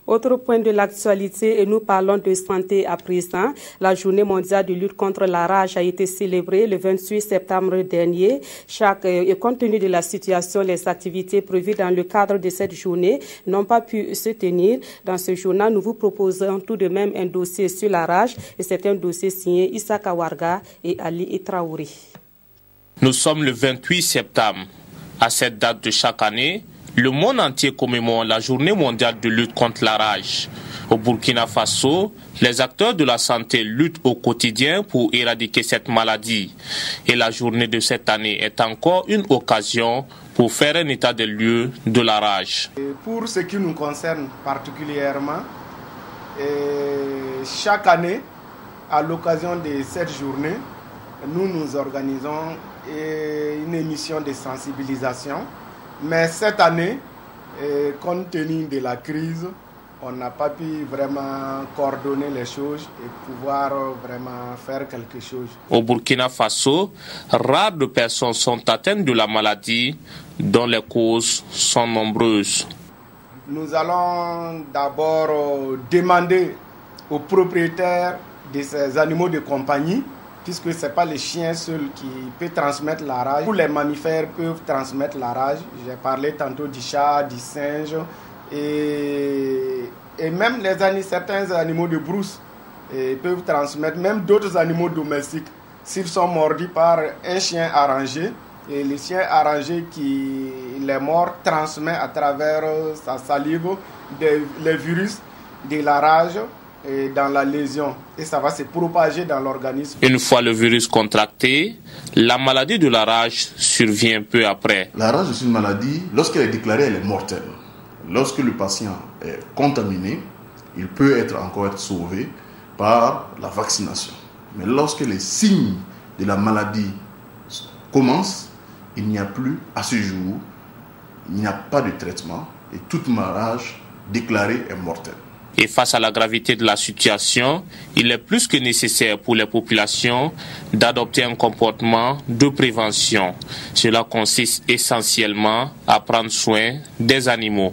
Autre point de l'actualité, et nous parlons de santé à présent. La journée mondiale de lutte contre la rage a été célébrée le 28 septembre dernier. Compte tenu de la situation, les activités prévues dans le cadre de cette journée n'ont pas pu se tenir. Dans ce journal, nous vous proposons tout de même un dossier sur la rage, et c'est un dossier signé Issa Kawarga et Ali Traoré. Nous sommes le 28 septembre. À cette date de chaque année, le monde entier commémore la journée mondiale de lutte contre la rage. Au Burkina Faso, les acteurs de la santé luttent au quotidien pour éradiquer cette maladie. Et la journée de cette année est encore une occasion pour faire un état des lieux de la rage. Pour ce qui nous concerne particulièrement, chaque année, à l'occasion de cette journée, nous organisons une émission de sensibilisation. Mais cette année, compte tenu de la crise, on n'a pas pu vraiment coordonner les choses et pouvoir vraiment faire quelque chose. Au Burkina Faso, rares de personnes sont atteintes de la maladie, dont les causes sont nombreuses. Nous allons d'abord demander aux propriétaires de ces animaux de compagnie, puisque ce n'est pas les chiens seuls qui peuvent transmettre la rage. Tous les mammifères peuvent transmettre la rage. J'ai parlé tantôt du chat, du singe et même certains animaux de brousse peuvent transmettre, même d'autres animaux domestiques, s'ils sont mordus par un chien arrangé. Et le chien arrangé qui les mord transmet à travers sa salive les virus de la rage et dans la lésion, et ça va se propager dans l'organisme. Une fois le virus contracté, la maladie de la rage survient peu après. La rage est une maladie, lorsqu'elle est déclarée, elle est mortelle. Lorsque le patient est contaminé, il peut encore être sauvé par la vaccination. Mais lorsque les signes de la maladie commencent, il n'y a plus, à ce jour, il n'y a pas de traitement et toute rage déclarée est mortelle. Et face à la gravité de la situation, il est plus que nécessaire pour les populations d'adopter un comportement de prévention. Cela consiste essentiellement à prendre soin des animaux.